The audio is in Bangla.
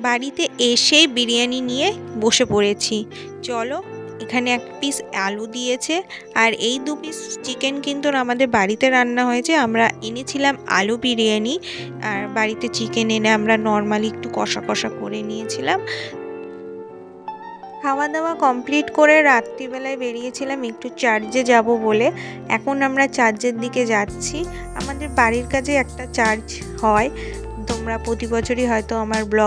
বাড়িতে এসেই বিরিয়ানি নিয়ে বসে পড়েছি। চলো, এখানে এক পিস আলু দিয়েছে আর এই 2 পিস চিকেন কিন্তু আমাদের বাড়িতে রান্না হয়েছে। আমরা এনেছিলাম আলু বিরিয়ানি আর বাড়িতে চিকেন এনে আমরা নর্মালি একটু কষা কষা করে নিয়েছিলাম। খাওয়া দাওয়া কমপ্লিট করে রাত্রিবেলায় বেরিয়েছিলাম একটু চার্চে যাব বলে। এখন আমরা চার্চের দিকে যাচ্ছি। আমাদের বাড়ির কাছে একটা চার্চ হয়, তোমরা প্রতি বছরই হয়তো আমার ব্লগ